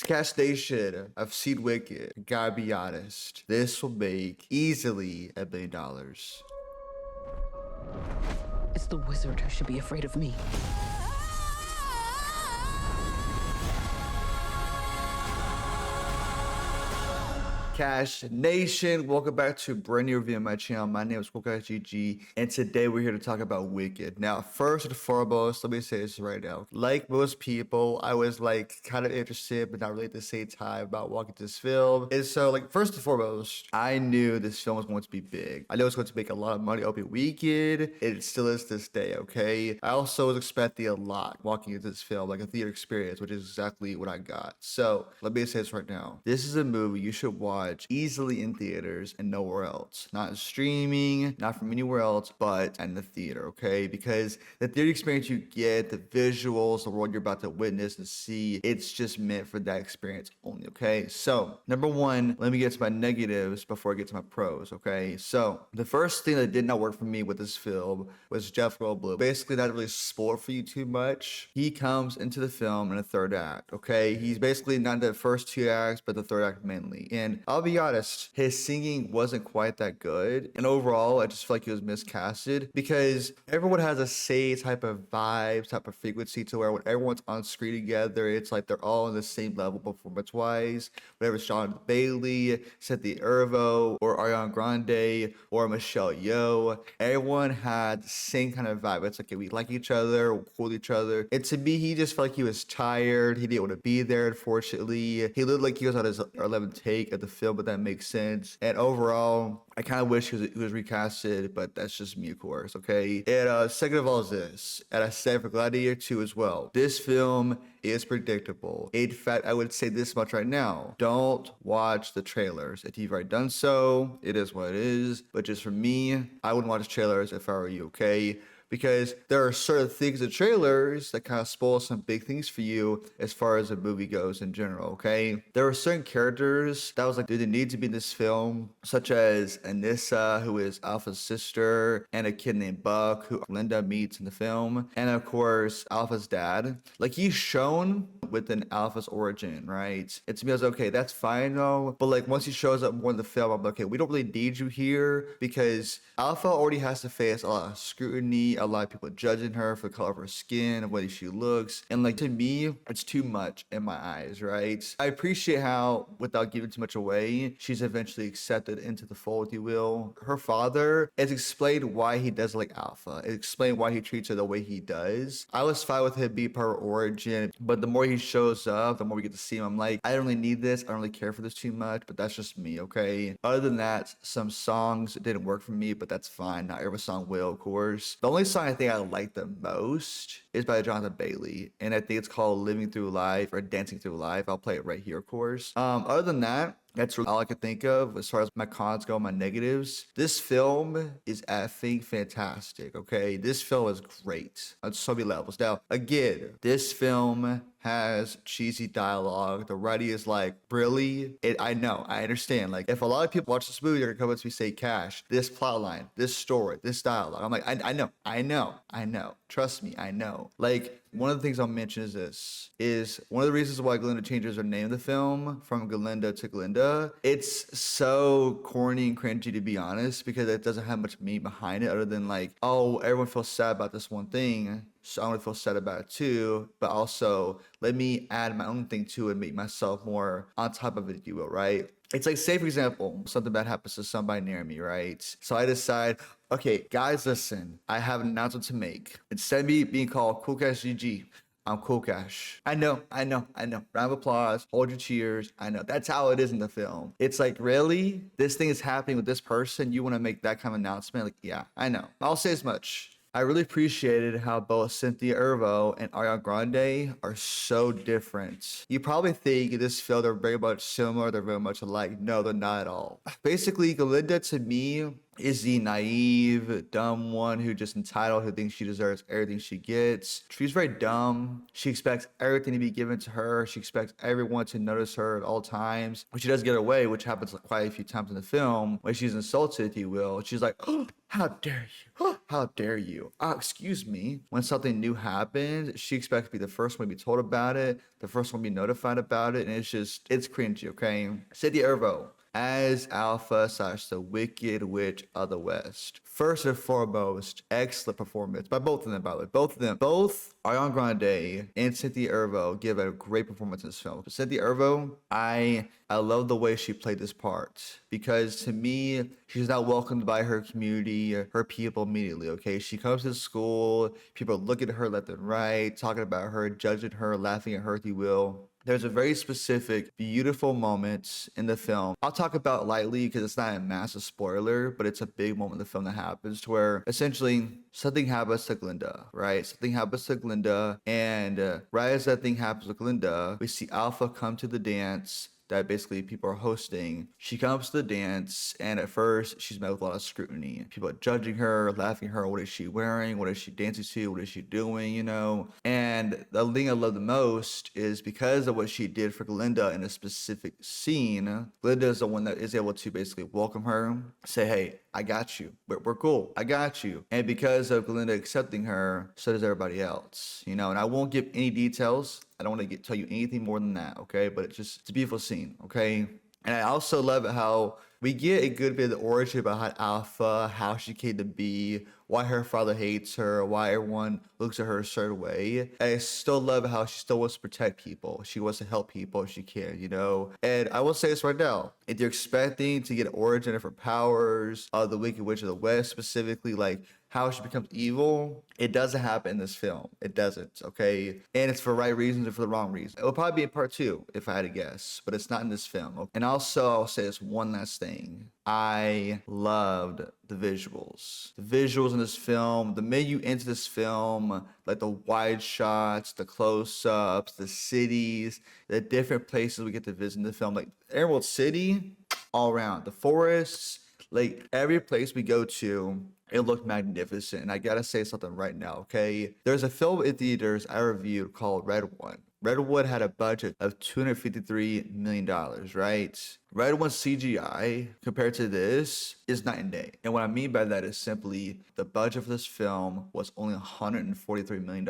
Cast Nation, I've seen Wicked. Gotta be honest, this will make easily $1 billion. It's the wizard who should be afraid of me. Cash Nation, welcome back to a brand new review on my channel. My name is CoolCashGG, and today we're here to talk about Wicked. Now, first and foremost, let me say this right now. Like most people, I was kind of interested, but not really at the same time about walking this film. And so, first and foremost, I knew this film was going to be big. I know it's going to make a lot of money opening weekend, and it still is this day, okay? I also was expecting a lot walking into this film, like a theater experience, which is exactly what I got. So, let me say this right now. This is a movie you should watch easily in theaters and nowhere else. Not streaming, not from anywhere else, but in the theater, okay? Because the theater experience you get, the visuals, the world you're about to witness and see, it's just meant for that experience only, okay? So, number one, let me get to my negatives before I get to my pros, okay? So, the first thing that did not work for me with this film was Jeff Goldblum. Basically, not really spoiled for you too much. He comes into the film in the third act, okay? He's basically not the first two acts, but the third act mainly. And I'll be honest, his singing wasn't quite that good. And overall, I just feel like he was miscasted because everyone has a same type of vibe, type of frequency to where when everyone's on screen together, it's like they're all on the same level performance-wise. Whether it's Sean Bailey, Cynthia Erivo, or Ariana Grande, or Michelle Yeoh, everyone had the same kind of vibe. It's like, okay, we like each other, we're cool with each other. And to me, he just felt like he was tired. He didn't want to be there, unfortunately. He looked like he was on his 11th take of the film, but that makes sense. And overall, I kind of wish he was recasted, but that's just me, of course, okay? And second of all is this, and I said for Gladiator 2 as well. This film is predictable. In fact, I would say this much right now. Don't watch the trailers. If you've already done so, it is what it is. But just for me, I wouldn't watch trailers if I were you, okay? Because there are certain things in trailers that kind of spoil some big things for you as far as the movie goes in general, okay? There are certain characters that was like, do they need to be in this film? Such as Anissa, who is Alpha's sister, and a kid named Buck, who Linda meets in the film. And of course, Alpha's dad. Like, he's shown within Alpha's origin, right? And to me, I was like, okay, that's fine though. But like, once he shows up more in the film, I'm like, okay, we don't really need you here because Alpha already has to face a lot of scrutiny, a lot of people judging her for the color of her skin, the way she looks. And like, to me, it's too much in my eyes, right? I appreciate how, without giving too much away, she's eventually accepted into the fold, if you will. Her father has explained why he does like Alpha. It explained why he treats her the way he does. I was fine with him being part of origin, but the more he shows up, the more we get to see him, I'm like, I don't really need this. I don't really care for this too much, but that's just me, okay? Other than that, some songs didn't work for me, but that's fine. Not every song will, of course. The only song I think I like the most is by Jonathan Bailey, and I think it's called Living Through Life or Dancing Through Life. I'll play it right here, of course. Other than that, that's really all I could think of as far as my cons go, my negatives. This film is effing fantastic, okay? This film is great on so many levels. Now, again, this film has cheesy dialogue. The writing is like, really? I know, I understand. Like, if a lot of people watch this movie, they're gonna come up to me and say, Cash, this plot line, this story, this dialogue. I'm like, I know. Trust me, I know. Like, one of the things I'll mention is one of the reasons why Glinda changes her name in the film from Glinda to Glinda. It's so corny and cringy, to be honest, because it doesn't have much meat behind it other than like, oh, everyone feels sad about this one thing, so I'm gonna feel sad about it too, but also let me add my own thing to it and make myself more on top of it, if you will, right? It's like, say for example, something bad happens to somebody near me, right? So I decide, okay, guys, listen, I have an announcement to make. Instead of me being called CoolCashGG, I'm Cool Cash. I know. Round of applause, hold your cheers. I know. That's how it is in the film. It's like, really? This thing is happening with this person? You want to make that kind of announcement? Like, yeah, I know. I'll say as much. I really appreciated how both Cynthia Erivo and Ariana Grande are so different. You probably think in this film they're very much similar, they're very much alike. No, they're not at all. Basically, Glinda to me is the naive, dumb one who just entitled, who thinks she deserves everything she gets. She's very dumb. She expects everything to be given to her. She expects everyone to notice her at all times. When she does get away, which happens quite a few times in the film, when she's insulted, if you will, she's like, oh, how dare you? How dare you? Excuse me. When something new happens, she expects to be the first one to be told about it, the first one to be notified about it, and it's cringy, okay? Cynthia Erivo as Alpha / the Wicked Witch of the West. First and foremost, excellent performance by both of them, by the way. Both Ariana Grande and Cynthia Erivo give a great performance in this film. But Cynthia Erivo, I love the way she played this part because to me, she's not welcomed by her community, her people immediately, okay? She comes to school, people look at her left and right, talking about her, judging her, laughing at her, if you will. There's a very specific, beautiful moment in the film. I'll talk about lightly because it's not a massive spoiler, but it's a big moment in the film that happens to where essentially something happens to Glinda, right? Something happens to Glinda, and right as that thing happens to Glinda, we see Alpha come to the dance that basically people are hosting. She comes to the dance, and at first she's met with a lot of scrutiny. People are judging her, laughing at her. What is she wearing? What is she dancing to? What is she doing? You know? And the thing I love the most is because of what she did for Glinda in a specific scene, Glinda is the one that is able to basically welcome her, say, hey, I got you. We're cool. I got you. And because of Glinda accepting her, so does everybody else. You know, and I won't give any details. I don't want to tell you anything more than that, okay? But it's a beautiful scene, okay? And I also love how we get a good bit of the origin behind Alpha, how she came to be, why her father hates her, why everyone looks at her a certain way. And I still love how she still wants to protect people. She wants to help people if she can, you know? And I will say this right now. If you're expecting to get an origin of her powers, the Wicked Witch of the West specifically, like how she becomes evil, it doesn't happen in this film. It doesn't, okay? And it's for right reasons or for the wrong reasons. It will probably be in part 2, if I had to guess, but it's not in this film. Okay? And also, I'll say this one last thing. I loved the visuals. The visuals in this film, the minute you enter this film, like the wide shots, the close-ups, the cities, the different places we get to visit in the film, like Emerald City, all around. The forests, like every place we go to, it looked magnificent. And I gotta say something right now, okay? There's a film in theaters I reviewed called Redwood. Redwood had a budget of $253 million, right? Redwood CGI compared to this is night and day. And what I mean by that is simply the budget for this film was only $143 million,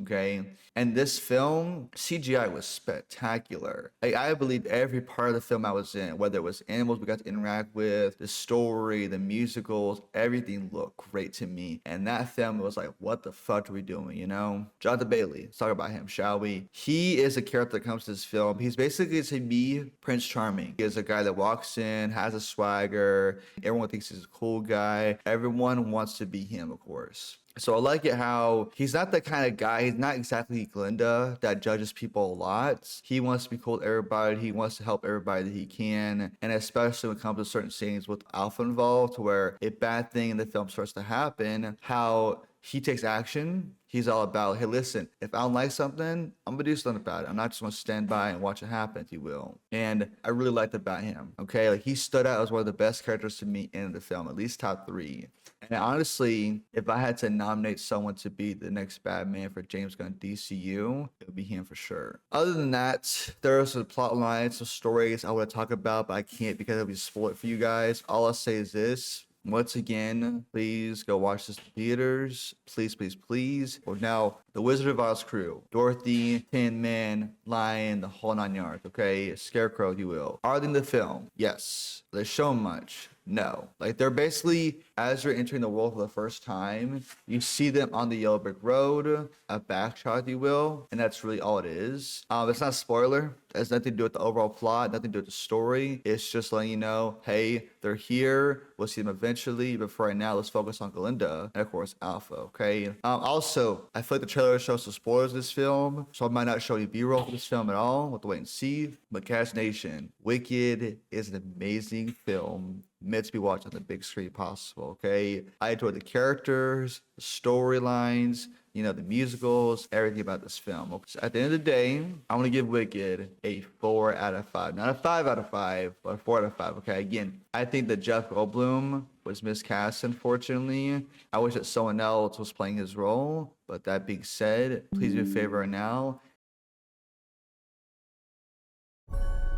okay? And this film, CGI was spectacular. Like, I believe every part of the film I was in, whether it was animals we got to interact with, the story, the musicals, everything looked great to me. And that film was like, what the fuck are we doing, you know? Jonathan Bailey, let's talk about him, shall we? He is a character that comes to this film. He's basically, to me, Prince Charming. He is a guy that walks in, has a swagger. Everyone thinks he's a cool guy. Everyone wants to be him, of course. So I like it how he's not the kind of guy, he's not exactly Glinda that judges people a lot. He wants to be cool to everybody. He wants to help everybody that he can. And especially when it comes to certain scenes with Alpha involved, to where a bad thing in the film starts to happen, how he takes action. He's all about, hey, listen, if I don't like something, I'm gonna do something about it. I'm not just gonna stand by and watch it happen, if you will. And I really liked about him, okay? Like, he stood out as one of the best characters to me in the film, at least top 3. And honestly, if I had to nominate someone to be the next Batman for James Gunn DCU, it would be him for sure. Other than that, there are some plot lines, some stories I want to talk about, but I can't because it'll be spoiled for you guys. All I'll say is this. Once again, please go watch this in theaters. Please, please, please. Well, now, the Wizard of Oz crew. Dorothy, Tin Man, Lion, the whole 9 yards, okay? Scarecrow, if you will. Are they in the film? Yes. They show much. No. Like, they're basically, as you're entering the world for the first time, you see them on the yellow brick road, a backshot, if you will, and that's really all it is. It's not a spoiler. It has nothing to do with the overall plot, nothing to do with the story. It's just letting you know, hey, they're here. We'll see them eventually, but for right now, let's focus on Glinda and, of course, Alpha, okay? Also, I feel like the trailer shows some spoilers of this film, so I might not show you B-roll for this film at all. We'll have to wait and see. But Cash Nation, Wicked is an amazing film meant to be watched on the big screen possible, okay? I enjoy the characters, the storylines, you know, the musicals, everything about this film. So at the end of the day, I'm gonna give Wicked a 4 out of 5. Not a 5 out of 5, but a 4 out of 5. Okay, again, I think that Jeff Goldblum was miscast, unfortunately. I wish that someone else was playing his role. But that being said, please do me a favor right now.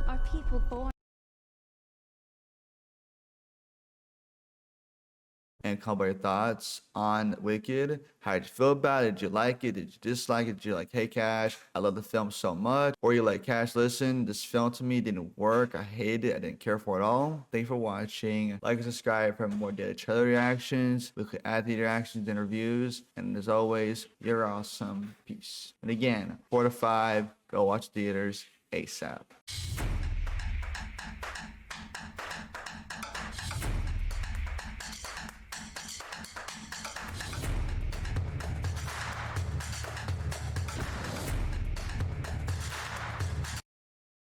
Are people born? And comment your thoughts on Wicked. How did you feel about it? Did you like it? Did you dislike it? Did you like, hey Cash, I love the film so much? Or you like, Cash, listen, this film to me didn't work. I hated it. I didn't care for it at all. Thank you for watching. Like and subscribe for more daily trailer reactions, weekly ad theater reactions and reviews. And as always, you're awesome. Peace. And again, 4 to 5, go watch theaters ASAP.